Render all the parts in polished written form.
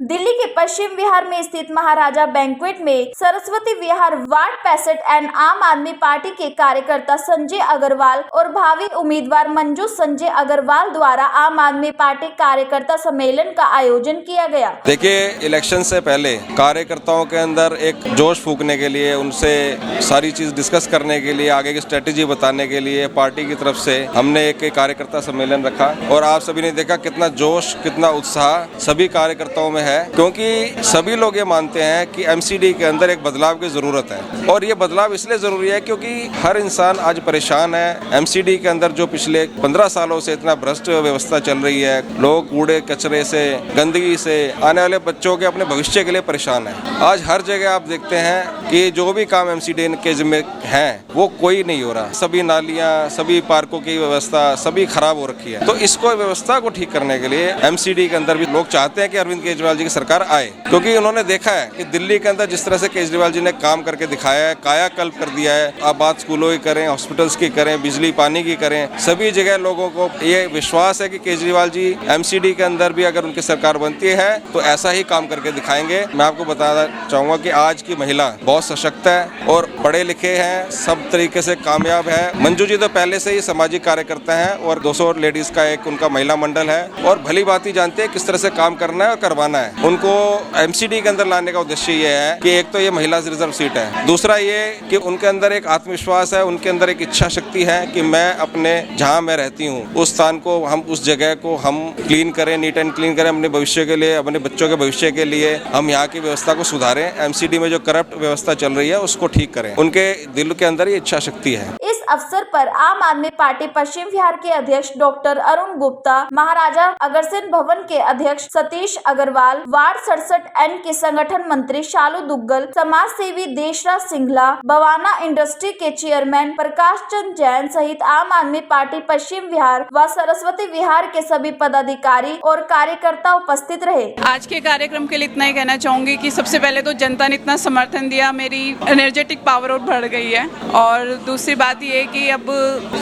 दिल्ली के पश्चिम विहार में स्थित महाराजा बैंक्वेट में सरस्वती विहार वार्ड 65 एंड आम आदमी पार्टी के कार्यकर्ता संजय अग्रवाल और भावी उम्मीदवार मंजू संजय अग्रवाल द्वारा आम आदमी पार्टी कार्यकर्ता सम्मेलन का आयोजन किया गया। देखिए, इलेक्शन से पहले कार्यकर्ताओं के अंदर एक जोश फूंकने के लिए, उनसे सारी चीज डिस्कस करने के लिए, आगे की स्ट्रेटेजी बताने के लिए पार्टी की तरफ से हमने एक कार्यकर्ता सम्मेलन रखा और आप सभी ने देखा कितना जोश, कितना उत्साह सभी कार्यकर्ताओं में है, क्योंकि सभी लोग ये मानते हैं कि एमसीडी के अंदर एक बदलाव की जरूरत है। और ये बदलाव इसलिए जरूरी है क्योंकि हर इंसान आज परेशान है। एमसीडी के अंदर जो पिछले 15 सालों से इतना भ्रष्ट व्यवस्था चल रही है, लोग कूड़े कचरे से, गंदगी से, आने वाले बच्चों के अपने भविष्य के लिए परेशान है। आज हर जगह आप देखते हैं कि जो भी काम एमसीडी के जिम्मे है वो कोई नहीं हो रहा। सभी नालियां, सभी पार्कों की व्यवस्था सभी खराब हो रखी है। तो इसको व्यवस्था को ठीक करने के लिए एमसीडी के अंदर भी लोग चाहते हैं कि अरविंद केजरीवाल जी की सरकार आए, क्योंकि उन्होंने देखा है कि दिल्ली के अंदर जिस तरह से केजरीवाल जी ने काम करके दिखाया है, कायाकल्प कर दिया है। आप बात स्कूलों की करें, हॉस्पिटल्स की करें, बिजली पानी की करें, सभी जगह लोगों को ये विश्वास है कि केजरीवाल जी एमसीडी के अंदर भी अगर उनकी सरकार बनती है तो ऐसा ही काम करके दिखाएंगे। मैं आपको बताना चाहूंगा कि आज की महिला बहुत सशक्त है और पढ़े लिखे हैं, सब तरीके से कामयाब है। मंजू जी तो पहले से ही सामाजिक कार्यकर्ता हैं और 200 लेडीज का एक उनका महिला मंडल है और भली बात ही जानते हैं किस तरह से काम करना है और करवाना है। उनको एमसीडी के अंदर लाने का उद्देश्य ये है कि एक तो ये महिला रिजर्व सीट है, दूसरा ये कि उनके अंदर एक आत्मविश्वास है, उनके अंदर एक इच्छा शक्ति है कि मैं अपने जहां मैं रहती हूं उस स्थान को, हम उस जगह को हम क्लीन करें, नीट एंड क्लीन करें, अपने भविष्य के लिए, अपने बच्चों के भविष्य के लिए हम यहाँ की व्यवस्था को सुधारें, एमसीडी में जो करप्ट व्यवस्था चल रही है उसको ठीक करें। उनके दिल के अंदर ये इच्छा शक्ति है। इस अवसर पर आम आदमी पार्टी पश्चिम विहार के अध्यक्ष डॉक्टर अरुण गुप्ता, महाराजा अग्रसेन भवन के अध्यक्ष सतीश अग्रवाल, वार्ड 67 एन के संगठन मंत्री शालू दुग्गल, समाज सेवी देशराज सिंघला, बवाना इंडस्ट्री के चेयरमैन प्रकाश चंद जैन सहित आम आदमी पार्टी पश्चिम विहार व सरस्वती विहार के सभी पदाधिकारी और कार्यकर्ता उपस्थित रहे। आज के कार्यक्रम के लिए इतना ही कहना चाहूंगी कि सबसे पहले तो जनता ने इतना समर्थन दिया, मेरी एनर्जेटिक पावर और बढ़ गई है। और दूसरी बात ये कि अब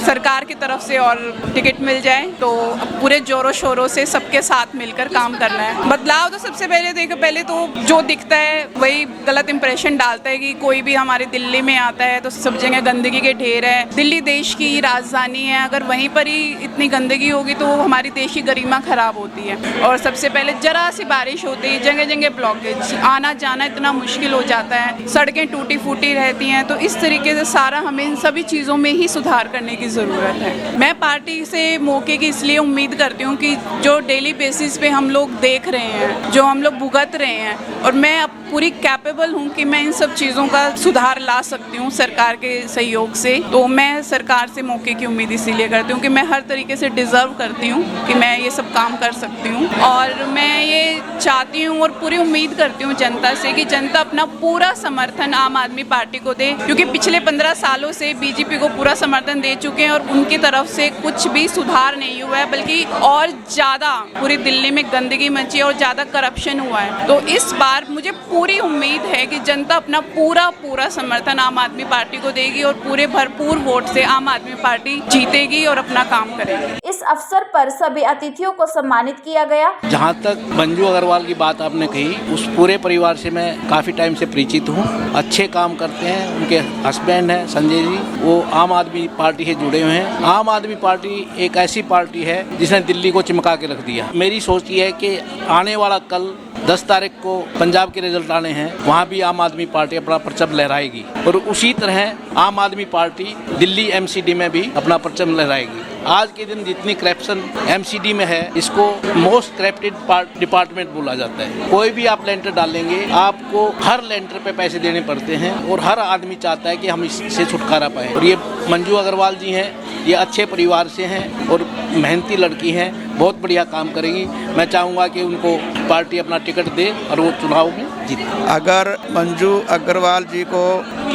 सरकार की तरफ से और टिकट मिल जाए तो अब पूरे जोरों शोरों से सबके साथ मिलकर काम करना है। बदलाव तो सबसे पहले तो जो दिखता है वही गलत इंप्रेशन डालता है कि कोई भी हमारे दिल्ली में आता है तो सब जगह गंदगी के ढेर है। दिल्ली देश की राजधानी है, अगर वहीं पर ही इतनी गंदगी होगी तो हमारी देश की गरिमा खराब होती है। और सबसे पहले जरा सी बारिश होती है, जगह जगह ब्लॉकेज, आना जाना इतना मुश्किल हो जाता है, सड़कें टूटी फूटी रहती हैं। तो इस तरीके से सारा हमें इन सभी चीज़ों में ही सुधार करने की ज़रूरत है। मैं पार्टी से मौके की इसलिए उम्मीद करती हूँ कि जो डेली बेसिस पे हम लोग देख रहे हैं, जो हम लोग भुगत रहे हैं, और मैं अब पूरी कैपेबल हूँ कि मैं इन सब चीज़ों का सुधार ला सकती हूँ सरकार के सहयोग से। तो मैं सरकार से मौके की उम्मीद इसीलिए करती हूँ कि मैं हर तरीके से डिज़र्व करती हूँ कि मैं ये सब काम कर सकती हूँ। और मैं ये चाहती हूँ और पूरी उम्मीद करती हूँ जनता से कि जनता अपना पूरा समर्थन आम आदमी पार्टी को दे, क्योंकि पिछले 15 सालों से बीजेपी को पूरा समर्थन दे चुके हैं और उनकी तरफ से कुछ भी सुधार नहीं हुआ है, बल्कि और ज़्यादा पूरी दिल्ली में गंदगी मची है और ज़्यादा करप्शन हुआ है। तो इस बार मुझे पूरी उम्मीद है कि जनता अपना पूरा समर्थन आम आदमी पार्टी को देगी और पूरे भरपूर वोट से आम आदमी पार्टी जीतेगी और अपना काम करेगी। इस अवसर पर सभी अतिथियों को सम्मानित किया गया। जहाँ तक मंजू अग्रवाल की बात आपने कही, उस पूरे परिवार से मैं काफ़ी टाइम से परिचित हूँ। अच्छे काम करते हैं। उनके हस्बैंड हैं संजय जी, वो आम आदमी पार्टी से जुड़े हुए हैं। आम आदमी पार्टी एक ऐसी पार्टी है जिसने दिल्ली को चिमका के रख दिया। मेरी सोच ये है कि आने वाला कल 10 तारीख को पंजाब के रिजल्ट आने हैं, वहाँ भी आम आदमी पार्टी अपना परचम लहराएगी और उसी तरह आम आदमी पार्टी दिल्ली एमसीडी में भी अपना परचम लहराएगी। आज के दिन जितनी करप्शन एमसीडी में है, इसको मोस्ट करप्टेड डिपार्टमेंट बोला जाता है। कोई भी आप लेंटर डालेंगे, आपको हर लेंटर पे पैसे देने पड़ते हैं और हर आदमी चाहता है कि हम इससे छुटकारा पाएं। और ये मंजू अग्रवाल जी हैं, ये अच्छे परिवार से हैं और मेहनती लड़की हैं, बहुत बढ़िया काम करेंगी। मैं चाहूँगा कि उनको पार्टी अपना टिकट दे और वो चुनाव में जीते। अगर मंजू अग्रवाल जी को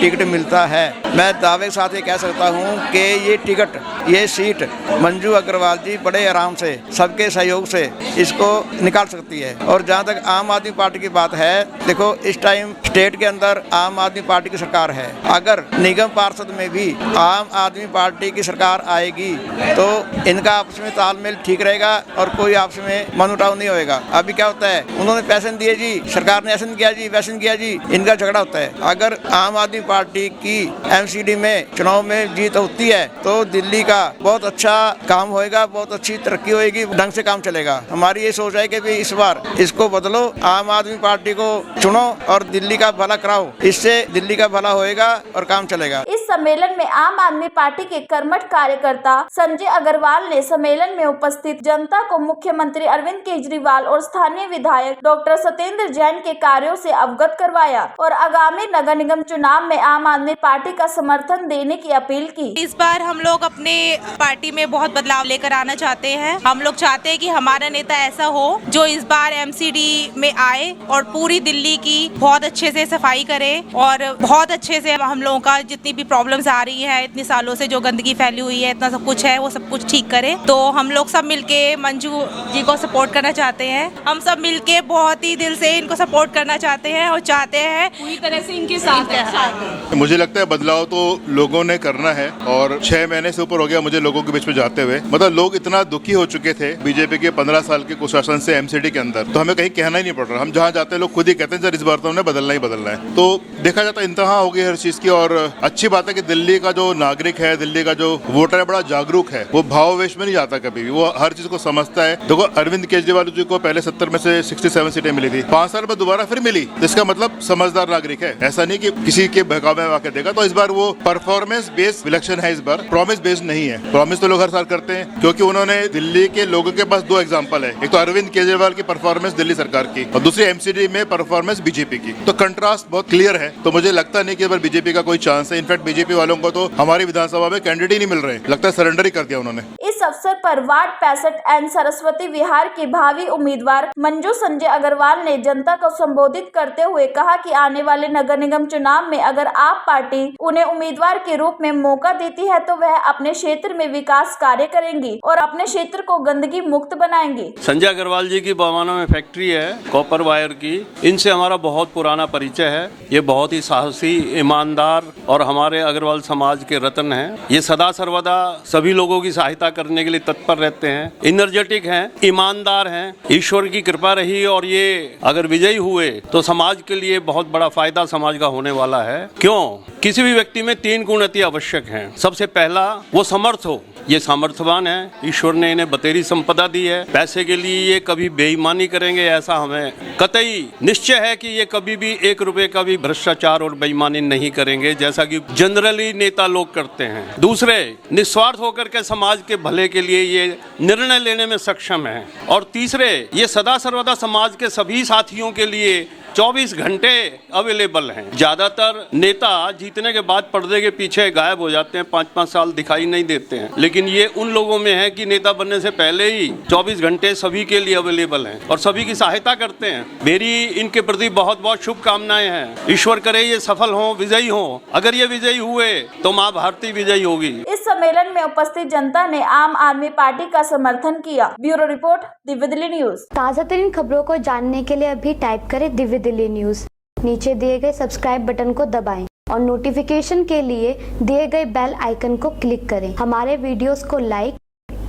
टिकट मिलता है, मैं दावे के साथ ये कह सकता हूँ कि ये टिकट, ये सीट मंजू अग्रवाल जी बड़े आराम से सबके सहयोग से इसको निकाल सकती है। और जहाँ तक आम आदमी पार्टी की बात है, देखो इस टाइम स्टेट के अंदर आम आदमी पार्टी की सरकार है। अगर निगम पार्षद में भी आम आदमी पार्टी की सरकार आएगी तो इनका आपस में तालमेल ठीक रहेगा और कोई आपस में मनमुटाव नहीं होएगा। अभी क्या होता होता है, उन्होंने पैसे नहीं दिए जी, सरकार ने ऐसा नहीं किया जी, वैसे नहीं किया जी, इनका झगड़ा होता है। अगर आम आदमी पार्टी की एमसीडी में चुनाव में जीत होती है तो दिल्ली का बहुत अच्छा काम होएगा, बहुत अच्छी तरक्की होएगी, ढंग से काम चलेगा। हमारी ये सोच है कि भी इस बार इसको बदलो, आम आदमी पार्टी को चुनो और दिल्ली का भला कराओ, इससे दिल्ली का भला होएगा और काम चलेगा। इस सम्मेलन में आम आदमी पार्टी के कर्मठ कार्यकर्ता संजय अग्रवाल ने सम्मेलन में उपस्थित जनता को मुख्यमंत्री अरविंद केजरीवाल और स्थानीय विधायक डॉक्टर सत्येंद्र जैन के कार्यों से अवगत करवाया और आगामी नगर निगम चुनाव में आम आदमी पार्टी का समर्थन देने की अपील की। इस बार हम लोग अपने पार्टी में बहुत बदलाव लेकर आना चाहते हैं। हम लोग चाहते हैं कि हमारा नेता ऐसा हो जो इस बार एमसीडी में आए और पूरी दिल्ली की बहुत अच्छे से सफाई करे और बहुत अच्छे से हम लोगों का जितनी भी प्रॉब्लम्स आ रही है, इतने सालों से जो गंदगी फैली हुई है, इतना सब कुछ है, वो सब कुछ ठीक करे। तो हम लोग सब मिलके मंजू जी को सपोर्ट करना चाहते हैं। हम सब मिलके बहुत ही दिल से इनको सपोर्ट करना चाहते हैं और चाहते हैं पूरी तरह से इनके साथ है। मुझे लगता है बदलाव तो लोगों ने करना है और 6 महीने से ऊपर हो गया मुझे लोगों के बीच में जाते हुए। मतलब लोग इतना दुखी हो चुके थे बीजेपी के 15 साल के कुशासन से एमसीडी के अंदर, तो हमें कहीं कहना ही नहीं पड़ रहा। हम जहाँ जाते हैं लोग खुद ही कहते हैं सर इस बार तो हमने बदलना ही बदलना है। तो देखा जाता है इंतहा हो गई हर चीज की। और अच्छी बात है कि दिल्ली का जो नागरिक है, दिल्ली का जो वोटर है, बड़ा जागरूक है। वो भावावेश में नहीं जाता कभी भी, वो हर चीज को समझता है। देखो अरविंद केजरीवाल जी को पहले 70 में से 67 सीटें मिली थी, 5 साल बाद दोबारा फिर मिली, तो इसका मतलब समझदार नागरिक है। ऐसा नहीं कि किसी के बहकावे में आके देगा। तो इस बार वो परफॉर्मेंस बेस्ड इलेक्शन है, इस बार प्रॉमिस बेस्ड नहीं है। प्रॉमिस तो लोग हर साल करते हैं क्योंकि उन्होंने दिल्ली के लोगों के पास 2 एग्जांपल है, एक तो अरविंद केजरीवाल की परफॉर्मेंस दिल्ली सरकार की और दूसरी एमसीडी में परफॉर्मेंस बीजेपी की। तो कंट्रास्ट बहुत क्लियर है। तो मुझे लगता नहीं कि इस बार बीजेपी का कोई चांस है। इनफैक्ट बीजेपी वालों को तो हमारी विधानसभा में कैंडिडेट ही नहीं मिल रहे, लगता है सरेंडर ही कर दिया उन्होंने। इस अवसर पर वार्ड 65 एन सरस्वती विहार की भावी उम्मीदवार मंजू संजय अग्रवाल ने जनता को संबोधित करते हुए कहा कि आने वाले नगर निगम चुनाव में अगर आप पार्टी उन्हें उम्मीदवार के रूप में मौका देती है तो वह अपने क्षेत्र में विकास कार्य करेंगी और अपने क्षेत्र को गंदगी मुक्त बनाएंगी। संजय अग्रवाल जी की बवाना में फैक्ट्री है कॉपर वायर की, इनसे हमारा बहुत पुराना परिचय है। ये बहुत ही साहसी, ईमानदार और हमारे अग्रवाल समाज के रत्न हैं। ये सदा सर्वदा सभी लोगों की सहायता करने के लिए तत्पर रहते हैं, एनर्जेटिक हैं, ईमानदार हैं। ईश्वर की कृपा रही और ये अगर विजयी हुए तो समाज के लिए बहुत बड़ा फायदा समाज का होने वाला है। क्यों? किसी भी व्यक्ति में 3 गुण अति आवश्यक हैं। सबसे पहला, वो समर्थ हो। ये सामर्थ्यवान है, ईश्वर ने इन्हें बतेरी संपदा दी है। पैसे के लिए ये कभी बेईमानी करेंगे ऐसा हमें कतई निश्चय है कि ये कभी भी 1 रुपए का भी भ्रष्टाचार और बेईमानी नहीं करेंगे जैसा कि जनरली नेता लोग करते हैं। दूसरे, निस्वार्थ होकर के समाज के भले के लिए ये निर्णय लेने में सक्षम है। और तीसरे, ये सदा सर्वदा समाज के सभी साथियों के लिए 24 घंटे अवेलेबल हैं। ज्यादातर नेता जीतने के बाद पर्दे के पीछे गायब हो जाते हैं, 5-5 साल दिखाई नहीं देते हैं, लेकिन ये उन लोगों में है कि नेता बनने से पहले ही 24 घंटे सभी के लिए अवेलेबल हैं और सभी की सहायता करते हैं। मेरी इनके प्रति बहुत बहुत शुभकामनाएं हैं। ईश्वर करे ये सफल हों, विजयी हों। अगर ये विजयी हुए तो माँ भारती विजयी होगी। इस सम्मेलन में उपस्थित जनता ने आम आदमी पार्टी का समर्थन किया। Bureau report, Divya Delhi news. ताज़ा तरीन खबरों को जानने के लिए अभी टाइप करें दिव्य दिल्ली न्यूज। नीचे दिए गए सब्सक्राइब बटन को दबाएं और नोटिफिकेशन के लिए दिए गए बेल आइकन को क्लिक करें। हमारे वीडियोस को लाइक,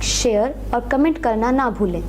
शेयर और कमेंट करना ना भूलें।